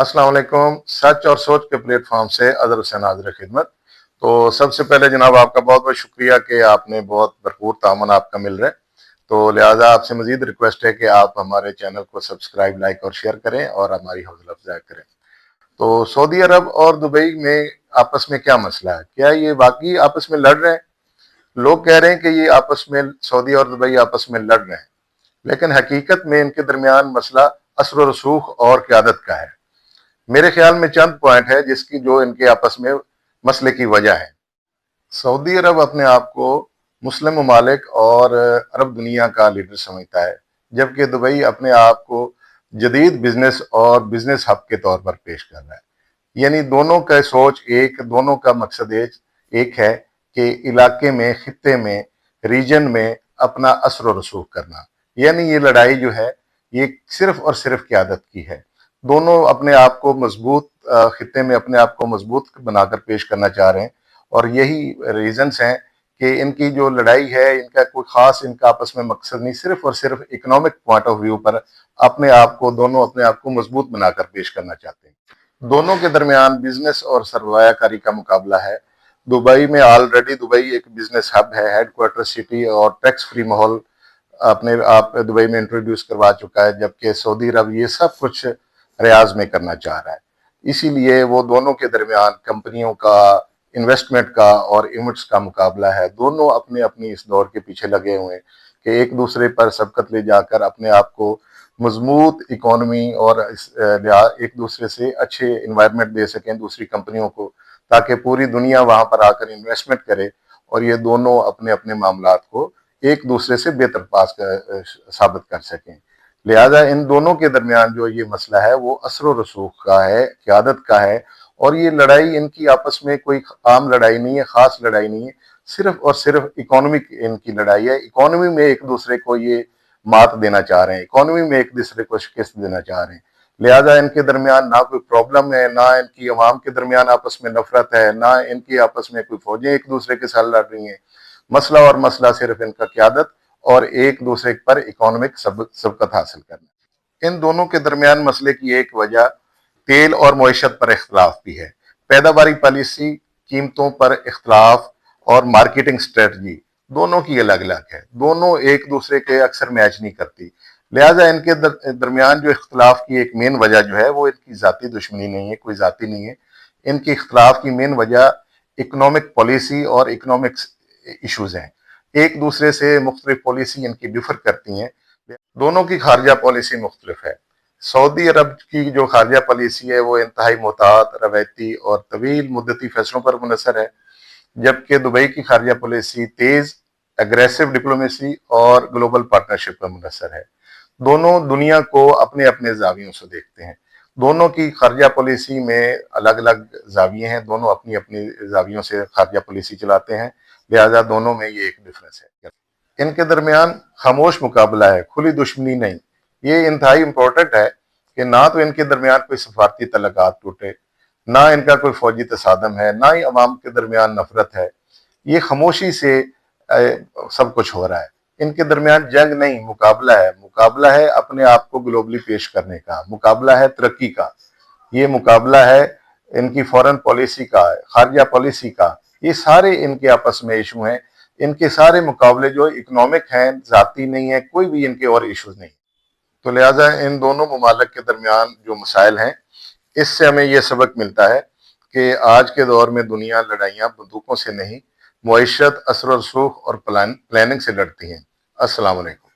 अस्सलाम वालेकुम। सच और सोच के प्लेटफॉर्म से अजहर हुसैन हाजिर खिदमत। तो सबसे पहले जनाब आपका बहुत बहुत शुक्रिया कि आपने बहुत भरपूर तामन आपका मिल रहा है। तो लिहाजा आपसे मजीद रिक्वेस्ट है कि आप हमारे चैनल को सब्सक्राइब, लाइक और शेयर करें और हमारी हौसला अफजाई करें। तो सऊदी अरब और दुबई में आपस में क्या मसला है? क्या ये वाकई आपस में लड़ रहे हैं? लोग कह रहे हैं कि ये आपस में सऊदी और दुबई आपस में लड़ रहे हैं, लेकिन हकीकत में इनके दरमियान मसला असर रसूख और क़यादत का है। मेरे ख्याल में चंद पॉइंट है जिसकी जो इनके आपस में मसले की वजह है। सऊदी अरब अपने आप को मुस्लिम ममालिक और अरब दुनिया का लीडर समझता है, जबकि दुबई अपने आप को जदीद बिजनेस और बिजनेस हब के तौर पर पेश कर रहा है। यानी दोनों का सोच एक, दोनों का मकसद एक है कि इलाके में, खित्ते में, रीजन में अपना असर रसूख करना। यानी ये लड़ाई जो है ये सिर्फ और सिर्फ क़यादत की है। दोनों अपने आप को मजबूत खित्ते में अपने आप को मजबूत बनाकर पेश करना चाह रहे हैं, और यही रीजंस हैं कि इनकी जो लड़ाई है, इनका कोई खास इनका आपस में मकसद नहीं, सिर्फ और सिर्फ इकोनॉमिक पॉइंट ऑफ व्यू पर दोनों अपने आप को मजबूत बनाकर पेश करना चाहते हैं। दोनों के दरमियान बिजनेस और सरमायाकारी का मुकाबला है। दुबई में ऑलरेडी दुबई एक बिजनेस हब है, हेडक्वार्टर सिटी और टैक्स फ्री माहौल अपने आप दुबई में इंट्रोड्यूस करवा चुका है, जबकि सऊदी अरब ये सब कुछ रियाज में करना चाह रहा है। इसीलिए वो दोनों के दरमियान कंपनियों का, इन्वेस्टमेंट का और इवेंट्स का मुकाबला है। दोनों अपने अपनी इस दौर के पीछे लगे हुए हैं कि एक दूसरे पर सबकत ले जाकर अपने आप को मजबूत इकोनॉमी और एक दूसरे से अच्छे इन्वायरमेंट दे सकें दूसरी कंपनियों को, ताकि पूरी दुनिया वहां पर आकर इन्वेस्टमेंट करे और ये दोनों अपने अपने मामलात को एक दूसरे से बेहतर साबित कर सकें। लिहाजा इन दोनों के दरमियान जो ये मसला है वो असर रसूख का है, क़यादत का है, और ये लड़ाई इनकी आपस में कोई आम लड़ाई नहीं है, खास लड़ाई नहीं है, सिर्फ और सिर्फ इकोनॉमिक इनकी लड़ाई है। इकोनॉमी में एक दूसरे को ये मात देना चाह रहे हैं, इकोनॉमी में एक दूसरे को शिकस्त देना चाह रहे हैं। लिहाजा इनके दरमियान ना कोई प्रॉब्लम है, ना इनकी अवाम के दरमियान आपस में नफरत है, ना इनकी आपस में कोई फौजें एक दूसरे के साथ लड़ रही हैं। मसला और मसला सिर्फ इनका क़यादत और एक दूसरे पर इकोनॉमिक सबकत हासिल करना। इन दोनों के दरमियान मसले की एक वजह तेल और मईशत पर इख्तलाफ भी है। पैदावारी पॉलिसी, कीमतों पर इख्तलाफ और मार्केटिंग स्ट्रेटजी दोनों की अलग अलग है। दोनों एक दूसरे के अक्सर मैच नहीं करती। लिहाजा इनके दरमियान जो इख्तलाफ की एक मेन वजह जो है वो इनकी जाती दुश्मनी नहीं है, कोई जाती नहीं है। इनकी इख्तलाफ की मेन वजह इकोनॉमिक पॉलिसी और इकोनॉमिक्स इशूज हैं। एक दूसरे से मुख्तलिफ पॉलिसी इनकी डिफर करती हैं। दोनों की खारजा पॉलिसी मुख्तलिफ है। सऊदी अरब की जो खारजा पॉलिसी है वो इंतहाई मोहतात, रवायती और तवील मुद्दती फैसलों पर मुनहसर है, जबकि दुबई की खारजा पॉलिसी तेज, एग्रेसिव डिप्लोमेसी और ग्लोबल पार्टनरशिप पर मुनहसर है। दोनों दुनिया को अपने अपने जावियों से देखते हैं। दोनों की खारजा पॉलिसी में अलग अलग जाविये हैं, दोनों अपनी अपनी जावियों से खारजा पॉलिसी चलाते हैं। लिहाजा दोनों में ये एक डिफरेंस है। इनके दरमियान खामोश मुकाबला है, खुली दुश्मनी नहीं। ये इंतहाई इंपॉर्टेंट है कि ना तो इनके दरमियान कोई सफारती तल्लुकात टूटे, ना इनका कोई फौजी तसादम है, ना ही अवाम के दरमियान नफरत है। ये खामोशी से सब कुछ हो रहा है। इनके दरमियान जंग नहीं, मुकाबला है। मुकाबला है अपने आप को ग्लोबली पेश करने का, मुकाबला है तरक्की का, ये मुकाबला है इनकी फॉरेन पॉलिसी का, खारजा पॉलिसी का। ये सारे इनके आपस में इशू हैं। इनके सारे मुकाबले जो इकोनॉमिक हैं, जाती नहीं है, कोई भी इनके और इश्यूज नहीं। तो लिहाजा इन दोनों ममालिक के दरमियान जो मसाइल हैं, इससे हमें यह सबक मिलता है कि आज के दौर में दुनिया लड़ाइयाँ बंदूकों से नहीं, मुईशत, असर रसूख और प्लानिंग से लड़ती हैं। अस्सलाम वालेकुम।